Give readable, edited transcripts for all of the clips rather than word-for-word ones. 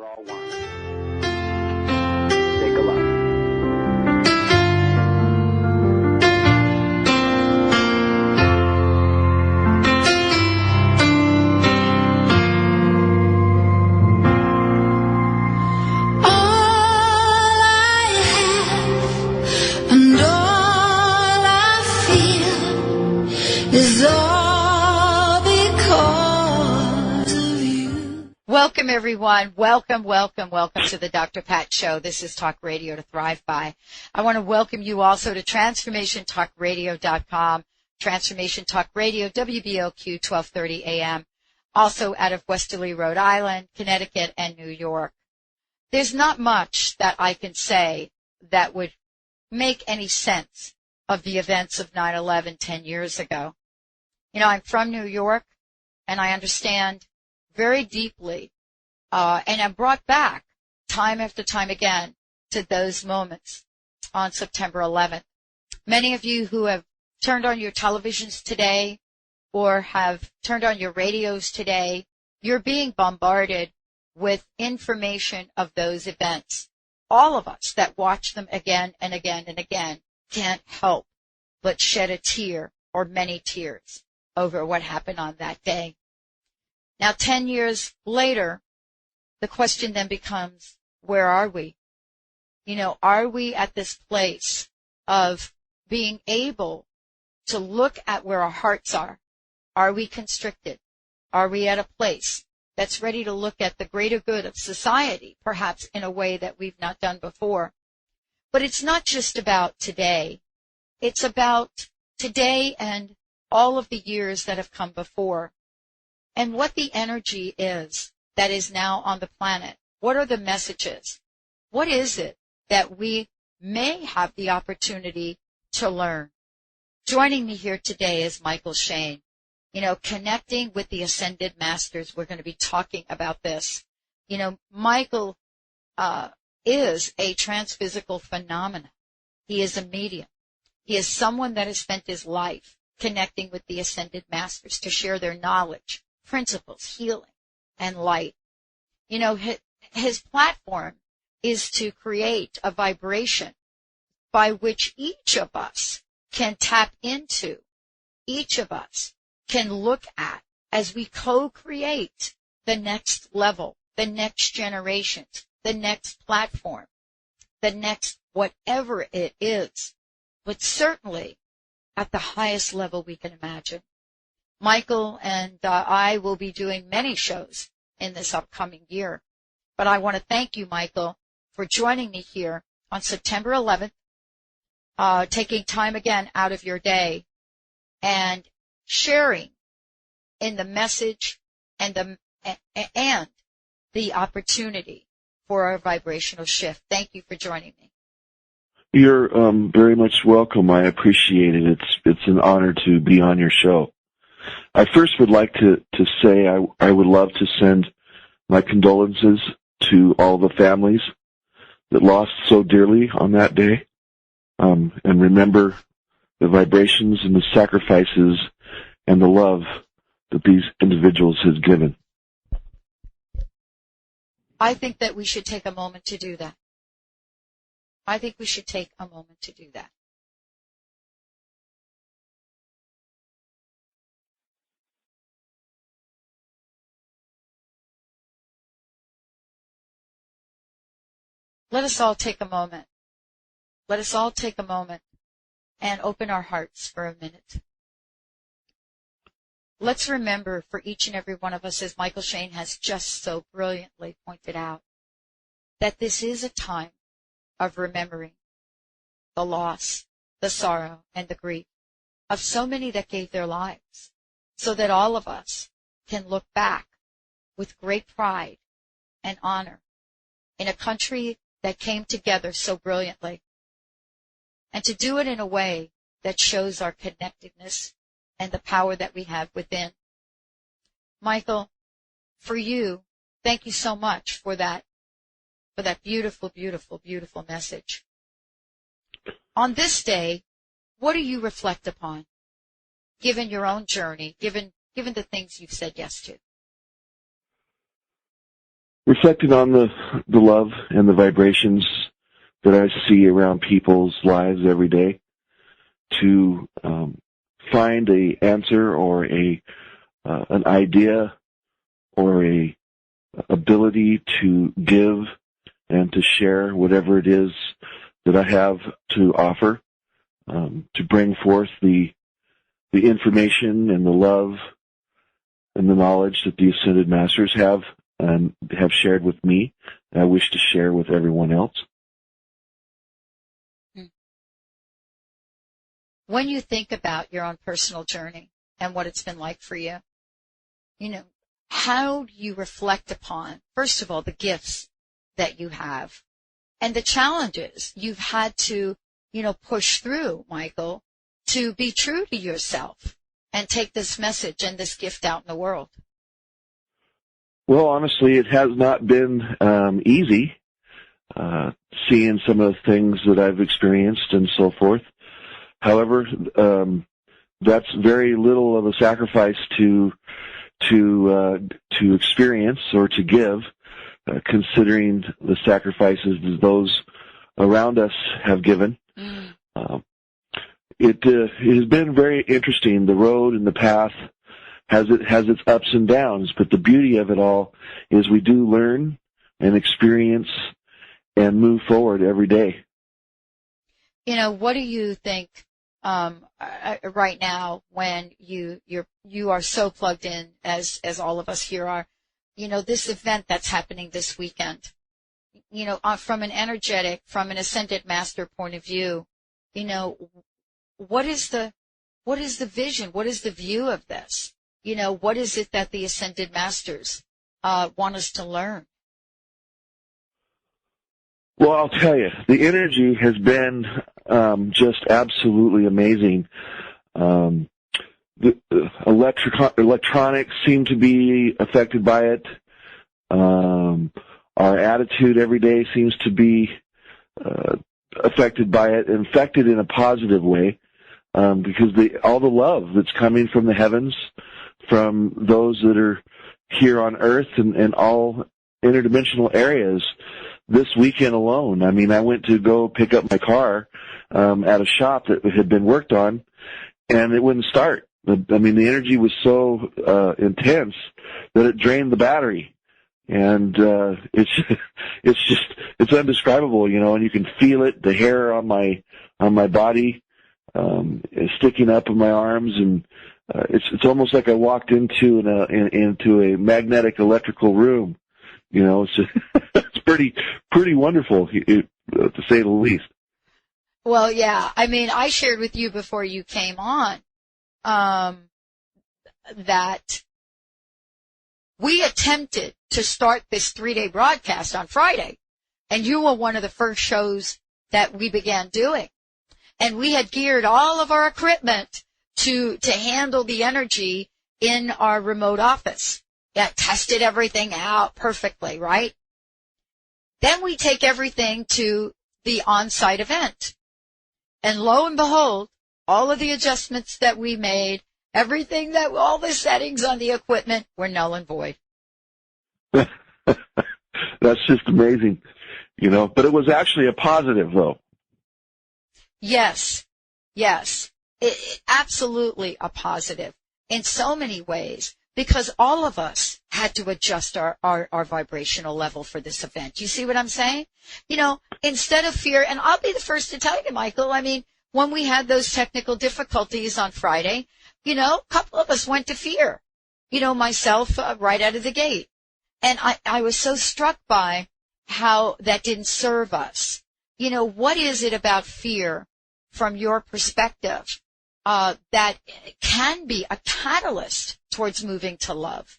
we're all one. Take a look. Welcome, everyone. Welcome to the Dr. Pat Show. This is Talk Radio to Thrive By. I want to welcome you also to TransformationTalkRadio.com, Transformation Talk Radio, WBOQ 1230 AM, also out of Westerly, Rhode Island, Connecticut, and New York. There's not much that I can say that would make any sense of the events of 9/11 10 years ago. You know, I'm from New York, and I understand very deeply, and I'm brought back time after time again to those moments on September 11th. Many of you who have turned on your televisions today or have turned on your radios today, you're being bombarded with information of those events. All of us that watch them again and again and again can't help but shed a tear or many tears over what happened on that day. Now, 10 years later, the question then becomes, where are we? You know, are we at this place of being able to look at where our hearts are? Are we constricted? Are we at a place that's ready to look at the greater good of society, perhaps in a way that we've not done before? But it's not just about today. It's about today and all of the years that have come before. And what the energy is that is now on the planet. What are the messages? What is it that we may have the opportunity to learn? Joining me here today is Mychael Shane. You know, connecting with the Ascended Masters. We're going to be talking about this. You know, Mychael is a transphysical phenomenon. He is a medium. He is someone that has spent his life connecting with the Ascended Masters to share their knowledge, principles, healing, and light. You know, his platform is to create a vibration by which each of us can tap into, each of us can look at as we co-create the next level, the next generation, the next platform, the next whatever it is, but certainly at the highest level we can imagine. Mychael and I will be doing many shows in this upcoming year. But I want to thank you, Mychael, for joining me here on September 11th, taking time again out of your day and sharing in the message and the opportunity for our vibrational shift. Thank you for joining me. You're very much welcome. I appreciate it. It's an honor to be on your show. I first would like to say I would love to send my condolences to all the families that lost so dearly on that day, and remember the vibrations and the sacrifices and the love that these individuals has given. I think that we should take a moment to do that. I think we should take a moment to do that. Let us all take a moment. Let us all take a moment and open our hearts for a minute. Let's remember for each and every one of us, as Mychael Shane has just so brilliantly pointed out, that this is a time of remembering the loss, the sorrow, and the grief of so many that gave their lives, so that all of us can look back with great pride and honor in a country that came together so brilliantly, and to do it in a way that shows our connectedness and the power that we have within. Mychael, for you, thank you so much for that beautiful, beautiful, beautiful message. On this day, what do you reflect upon, given your own journey, given the things you've said yes to? reflecting on the love and the vibrations that I see around people's lives every day, to find a answer or an idea or a ability to give and to share whatever it is that I have to offer, to bring forth the information and the love and the knowledge that the Ascended Masters have shared with me, and I wish to share with everyone else. When you think about your own personal journey and what it's been like for you, how do you reflect upon, first of all, the gifts that you have and the challenges you've had to, push through, Mychael, to be true to yourself and take this message and this gift out in the world? Well, honestly, it has not been easy, seeing some of the things that I've experienced and so forth. However, that's very little of a sacrifice to experience or to give, considering the sacrifices that those around us have given. It has been very interesting. The road and the path has its ups and downs, but the beauty of it all is we do learn and experience and move forward every day. What do you think right now when you are so plugged in as all of us here are? This event that's happening this weekend. From an energetic, from an Ascended Master point of view, what is the vision? What is the view of this? What is it that the Ascended Masters want us to learn? Well, I'll tell you, the energy has been just absolutely amazing. The electronics seem to be affected by it. Our attitude every day seems to be affected by it, infected in a positive way, because all the love that's coming from the heavens, from those that are here on Earth and all interdimensional areas. This weekend alone, I went to go pick up my car at a shop that had been worked on, and it wouldn't start. The energy was so intense that it drained the battery, and it's indescribable, and you can feel it. The hair on my body is sticking up in my arms, and it's almost like I walked into a magnetic electrical room. It's pretty wonderful, to say the least. Well, yeah. I shared with you before you came on that we attempted to start this 3-day broadcast on Friday, and you were one of the first shows that we began doing. And we had geared all of our equipment to handle the energy in our remote office. Yeah, tested everything out perfectly, right? Then we take everything to the on-site event. And lo and behold, all of the adjustments that we made, all the settings on the equipment were null and void. That's just amazing, but it was actually a positive, though. Yes. Absolutely a positive in so many ways. Because all of us had to adjust our vibrational level for this event. You see what I'm saying? Instead of fear, and I'll be the first to tell you, Mychael, when we had those technical difficulties on Friday, a couple of us went to fear, myself right out of the gate. And I was so struck by how that didn't serve us. What is it about fear from your perspective that can be a catalyst towards moving to love?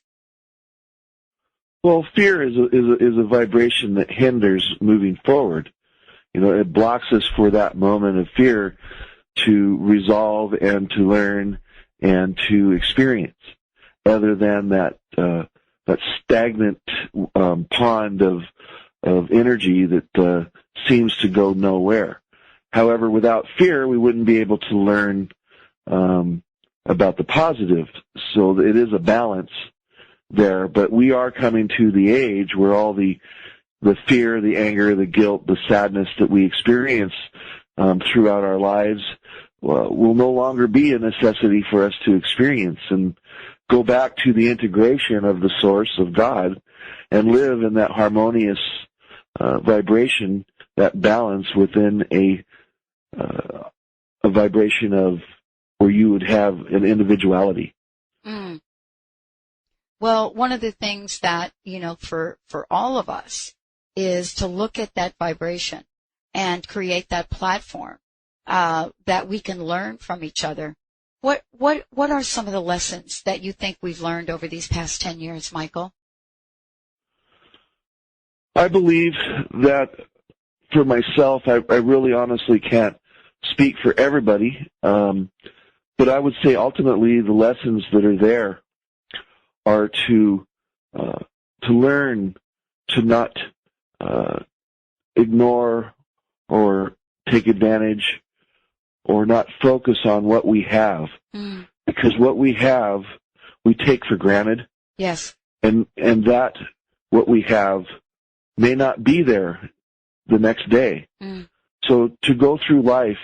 Well, fear is a vibration that hinders moving forward. It blocks us for that moment of fear to resolve and to learn and to experience, other than that stagnant pond of energy that seems to go nowhere. However, without fear, we wouldn't be able to learn about the positive. So it is a balance there, but we are coming to the age where all the fear, the anger, the guilt, the sadness that we experience throughout our lives will no longer be a necessity for us to experience, and go back to the integration of the source of God and live in that harmonious vibration, that balance within a vibration of where you would have an individuality. Mm. Well, one of the things that, for all of us is to look at that vibration and create that platform that we can learn from each other. What are some of the lessons that you think we've learned over these past 10 years, Mychael? I believe that for myself, I really honestly can't speak for everybody, but I would say ultimately the lessons that are there are to learn to not ignore or take advantage or not focus on what we have, because what we have we take for granted. Yes. And that what we have may not be there the next day. So to go through life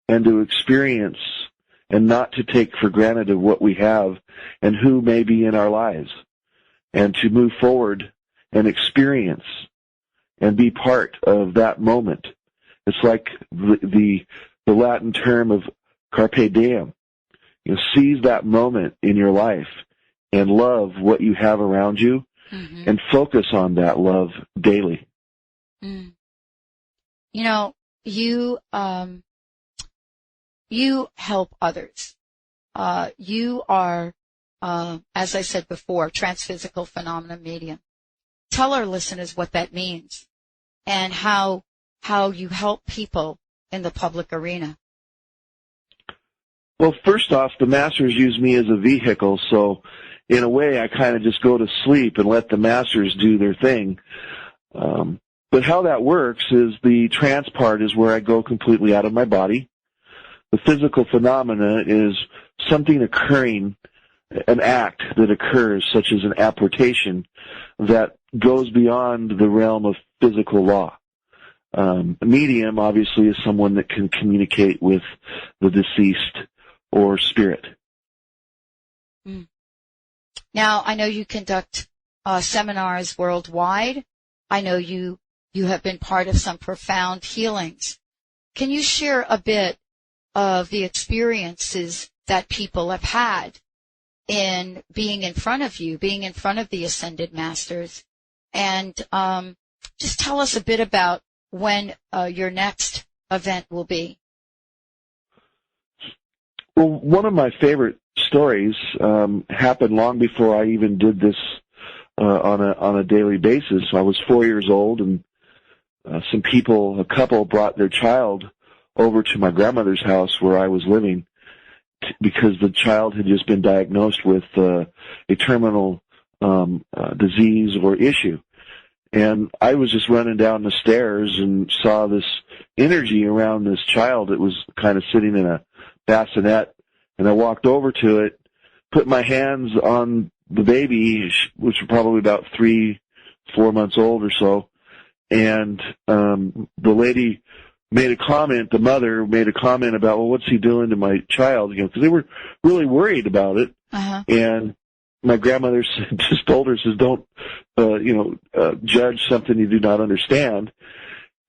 and to experience and not to take for granted of what we have and who may be in our lives, and to move forward and experience and be part of that moment. It's like the Latin term of carpe diem. Seize that moment in your life and love what you have around you, and focus on that love daily. You help others. You are, as I said before, transphysical phenomena medium. Tell our listeners what that means and how you help people in the public arena. Well, first off, the masters use me as a vehicle, so in a way I kind of just go to sleep and let the masters do their thing. But how that works is the trance part is where I go completely out of my body. The physical phenomena is something occurring, an act that occurs, such as an apportation, that goes beyond the realm of physical law. A medium, obviously, is someone that can communicate with the deceased or spirit. Now, I know you conduct seminars worldwide. I know you have been part of some profound healings. Can you share a bit of the experiences that people have had in being in front of you, being in front of the Ascended Masters, and just tell us a bit about when your next event will be? Well, one of my favorite stories happened long before I even did this on a daily basis. I was 4 years old, and a couple brought their child over to my grandmother's house where I was living because the child had just been diagnosed with a terminal disease or issue. And I was just running down the stairs and saw this energy around this child that was kind of sitting in a bassinet. And I walked over to it, put my hands on the baby, which was probably about 3-4 months old or so. And the lady made a comment, the mother made a comment about, well, what's he doing to my child? Because they were really worried about it. And my grandmother just told her, says, don't, judge something you do not understand.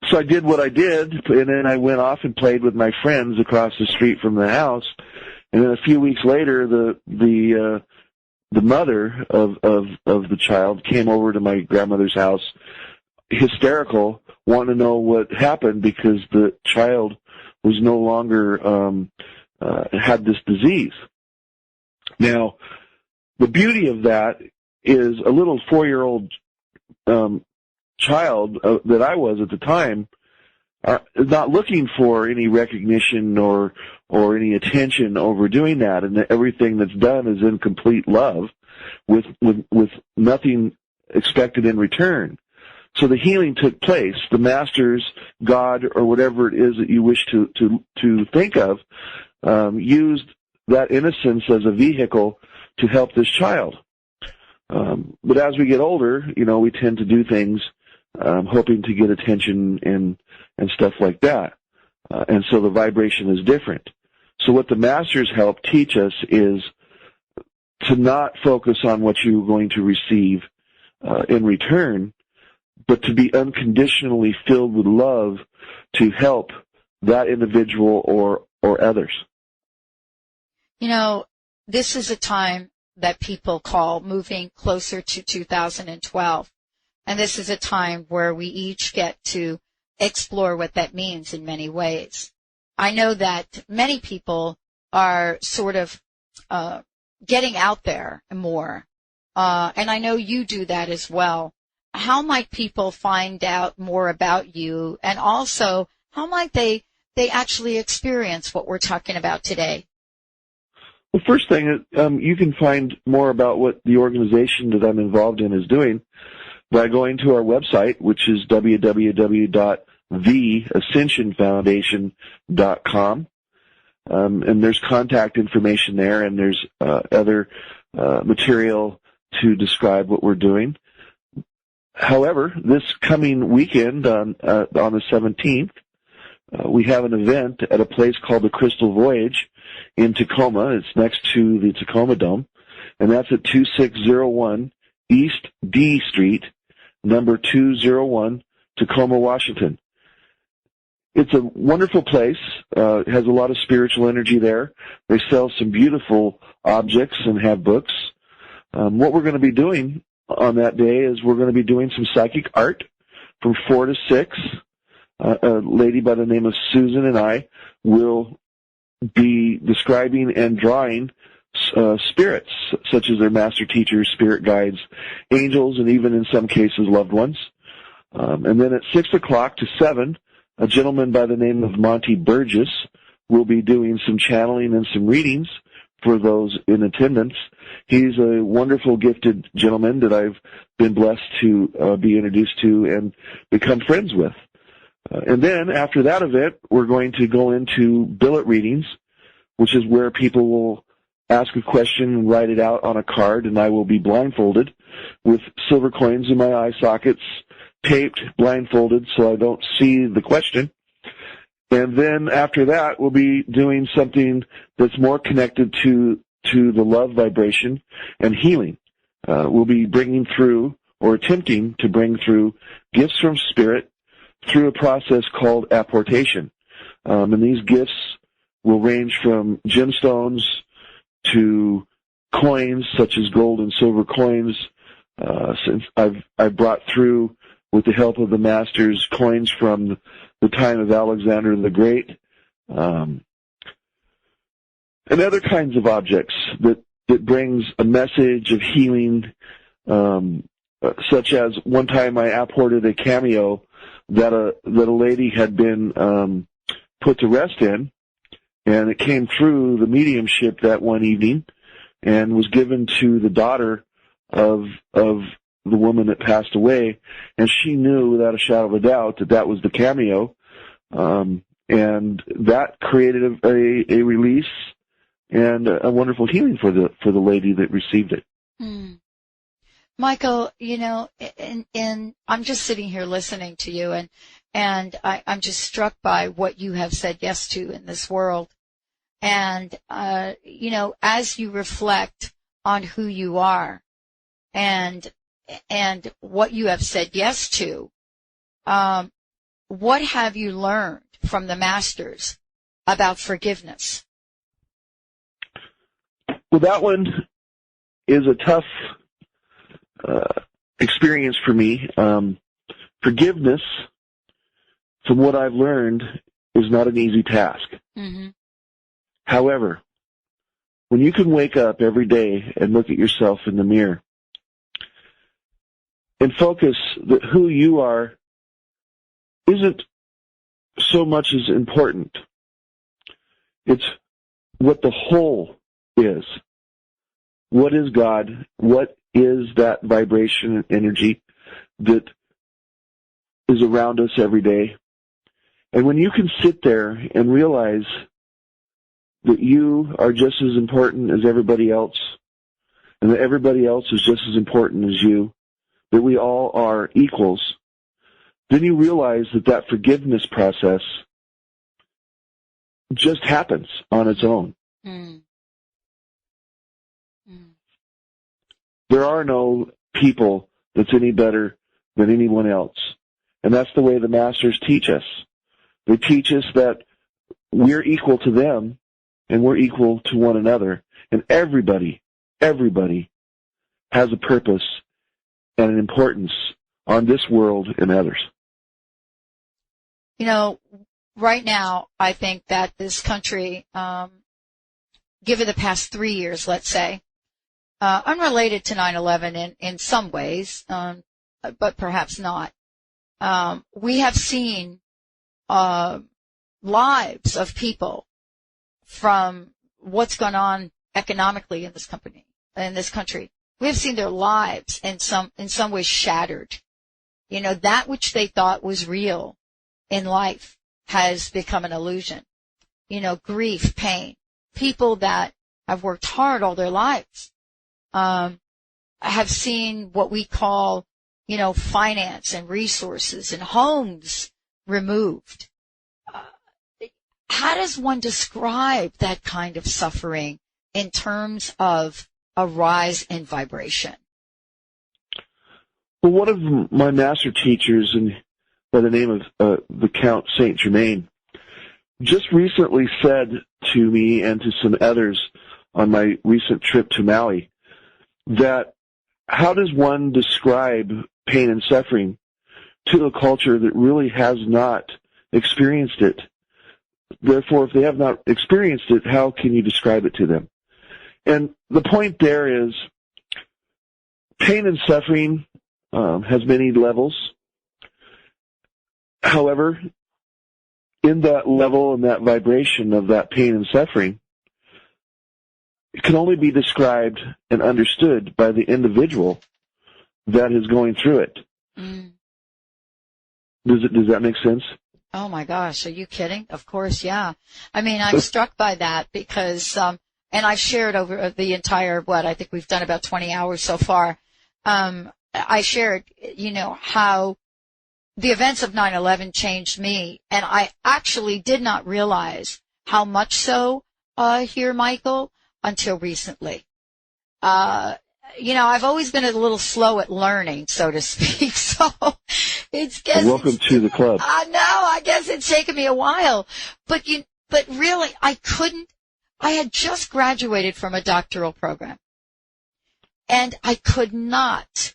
So I did what I did, and then I went off and played with my friends across the street from the house. And then a few weeks later, the mother of the child came over to my grandmother's house, hysterical, wanting to know what happened because the child was no longer had this disease. Now, the beauty of that is a little 4-year-old child that I was at the time, not looking for any recognition or any attention over doing that, and everything that's done is in complete love, with nothing expected in return. So the healing took place. The masters, God, or whatever it is that you wish to think of, used that innocence as a vehicle to help this child. But as we get older, we tend to do things hoping to get attention and stuff like that. And so the vibration is different. So what the masters help teach us is to not focus on what you're going to receive in return, but to be unconditionally filled with love to help that individual or others. This is a time that people call moving closer to 2012. And this is a time where we each get to explore what that means in many ways. I know that many people are sort of getting out there more. And I know you do that as well. How might people find out more about you? And also, how might they actually experience what we're talking about today? The first thing, you can find more about what the organization that I'm involved in is doing by going to our website, which is www.theascensionfoundation.com. And there's contact information there, and there's other material to describe what we're doing. However, this coming weekend on the 17th, we have an event at a place called the Crystal Voyage in Tacoma. It's next to the Tacoma Dome, and that's at 2601 East D Street, number 201, Tacoma, Washington. It's a wonderful place. It has a lot of spiritual energy there. They sell some beautiful objects and have books. What we're going to be doing on that day is we're going to be doing some psychic art from 4 to 6. A lady by the name of Susan and I will be describing and drawing spirits, such as their master teachers, spirit guides, angels, and even in some cases loved ones. And then at 6 o'clock to 7, a gentleman by the name of Monty Burgess will be doing some channeling and some readings for those in attendance. He's a wonderful, gifted gentleman that I've been blessed to be introduced to and become friends with. And then after that event, we're going to go into billet readings, which is where people will ask a question and write it out on a card, and I will be blindfolded with silver coins in my eye sockets, taped, blindfolded, so I don't see the question. And then after that, we'll be doing something that's more connected to the love vibration and healing. We'll be bringing through, or attempting to bring through, gifts from Spirit through a process called apportation. And these gifts will range from gemstones to coins, such as gold and silver coins. Since I've brought through, with the help of the masters, coins from the time of Alexander the Great, and other kinds of objects that brings a message of healing, such as one time I apported a cameo that a lady had been put to rest in, and it came through the mediumship that one evening and was given to the daughter of the woman that passed away, and she knew without a shadow of a doubt that was the cameo, and that created a release and a wonderful healing for the lady that received it. Mychael, and I'm just sitting here listening to you, and I'm just struck by what you have said yes to in this world. And, as you reflect on who you are and what you have said yes to, what have you learned from the masters about forgiveness? Well, that one is a tough experience for me. Forgiveness, from what I've learned, is not an easy task. Mm-hmm. However, when you can wake up every day and look at yourself in the mirror and focus that who you are isn't so much as important. It's what the whole is. What is God? What is that vibration and energy that is around us every day? And when you can sit there and realize that you are just as important as everybody else, and that everybody else is just as important as you, that we all are equals, then you realize that that forgiveness process just happens on its own. Mm. Mm. There are no people that's any better than anyone else. And that's the way the masters teach us. They teach us that we're equal to them and we're equal to one another. And everybody has a purpose and an importance on this world and others. You know, right now, I think that this country, given the past 3 years, let's say, unrelated to 9/11 in some ways, but perhaps not, we have seen lives of people from what's gone on economically in this country. We have seen their lives in some ways shattered. You know, that which they thought was real in life has become an illusion. You know, grief, pain. People that have worked hard all their lives have seen what we call, you know, finance and resources and homes removed. How does one describe that kind of suffering in terms of a rise in vibration? Well, one of my master teachers, by the name of the Count Saint Germain, just recently said to me and to some others on my recent trip to Maui that how does one describe pain and suffering to a culture that really has not experienced it? Therefore, if they have not experienced it, how can you describe it to them? And the point there is pain and suffering has many levels. However, in that level and that vibration of that pain and suffering, it can only be described and understood by the individual that is going through it. Mm. Does that make sense? Oh my gosh, are you kidding? Of course, yeah. I mean, I'm struck by that because, and I've shared over the entire, I think we've done about 20 hours so far. I shared, you know, how the events of 9/11 changed me, and I actually did not realize how much so, here, Mychael, until recently. You know, I've always been a little slow at learning, so to speak, so welcome to the club. I know, I guess it's taken me a while, but really, I had just graduated from a doctoral program, and I could not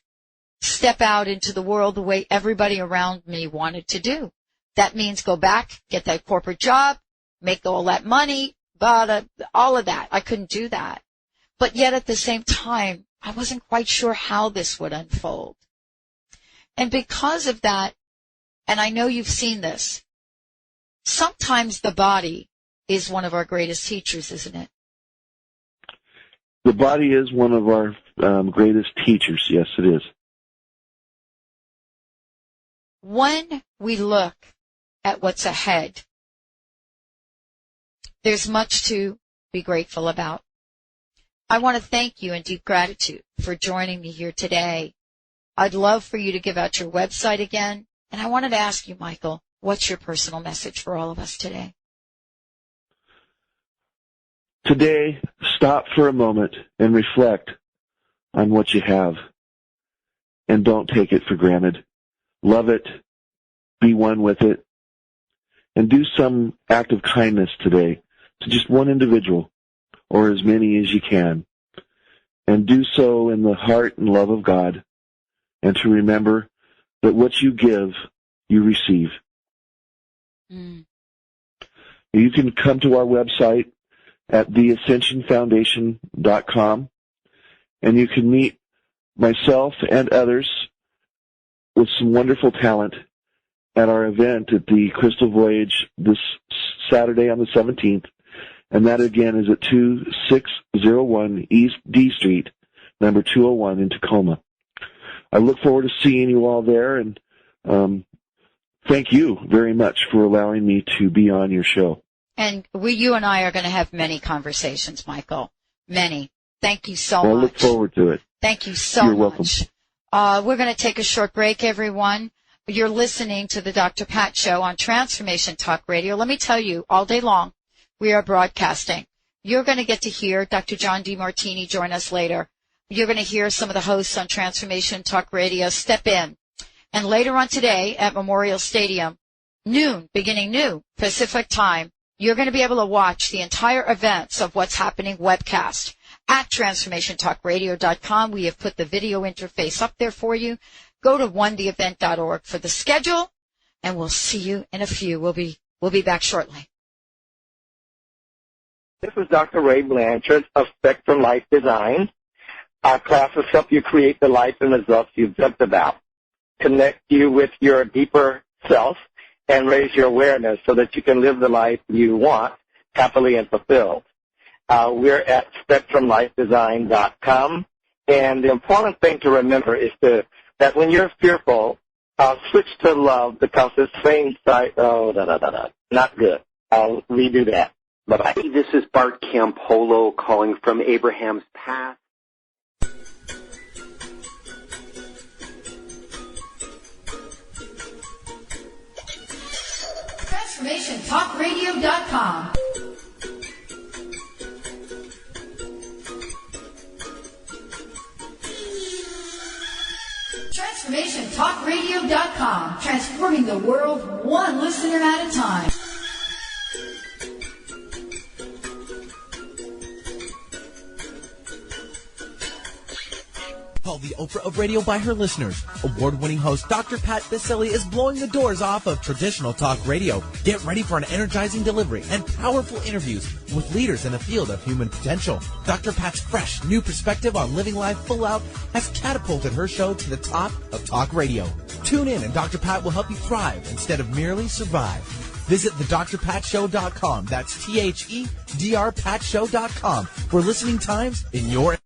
step out into the world the way everybody around me wanted to do. That means go back, get that corporate job, make all that money, all of that. I couldn't do that. But yet at the same time, I wasn't quite sure how this would unfold. And because of that, and I know you've seen this, sometimes the body is one of our greatest teachers, isn't it? The body is one of our greatest teachers. Yes, it is. When we look at what's ahead, there's much to be grateful about. I want to thank you in deep gratitude for joining me here today. I'd love for you to give out your website again. And I wanted to ask you, Mychael, what's your personal message for all of us today? Today, stop for a moment and reflect on what you have. And don't take it for granted. Love it. Be one with it. And do some act of kindness today to just one individual or as many as you can. And do so in the heart and love of God. And to remember that what you give, you receive. Mm. You can come to our website at theascensionfoundation.com, and you can meet myself and others with some wonderful talent at our event at the Crystal Voyage this Saturday on the 17th, and that again is at 2601 East D Street, number 201 in Tacoma. I look forward to seeing you all there, and thank you very much for allowing me to be on your show. And you and I are going to have many conversations, Mychael, many. Thank you so Well, much. I look forward to it. Thank you so You're much. welcome. We're going to take a short break, everyone. You're listening to the Dr. Pat Show on Transformation Talk Radio. Let me tell you, all day long, we are broadcasting. You're going to get to hear Dr. John DeMartini join us later. You're going to hear some of the hosts on Transformation Talk Radio step in. And later on today at Memorial Stadium, beginning noon Pacific time, you're going to be able to watch the entire events of What's Happening webcast at TransformationTalkRadio.com. We have put the video interface up there for you. Go to onetheevent.org for the schedule, and we'll see you in a few. We'll be back shortly. This is Dr. Ray Blanchard of Spectrum Life Design. Our classes help you create the life and results you've dreamt about, connect you with your deeper self, and raise your awareness so that you can live the life you want happily and fulfilled. We're at SpectrumLifeDesign.com, and the important thing to remember is that when you're fearful, switch to love, because it's same side. Not good. I'll redo that. Bye-bye. Hey, this is Bart Campolo calling from Abraham's Path. TransformationTalkRadio.com. TransformationTalkRadio.com. Transforming the world one listener at a time. Called the Oprah of radio by her listeners. Award-winning host Dr. Pat Baccili is blowing the doors off of traditional talk radio. Get ready for an energizing delivery and powerful interviews with leaders in the field of human potential. Dr. Pat's fresh, new perspective on living life full out has catapulted her show to the top of talk radio. Tune in and Dr. Pat will help you thrive instead of merely survive. Visit thedrpatshow.com. That's THEDRPatShow.com for listening times in your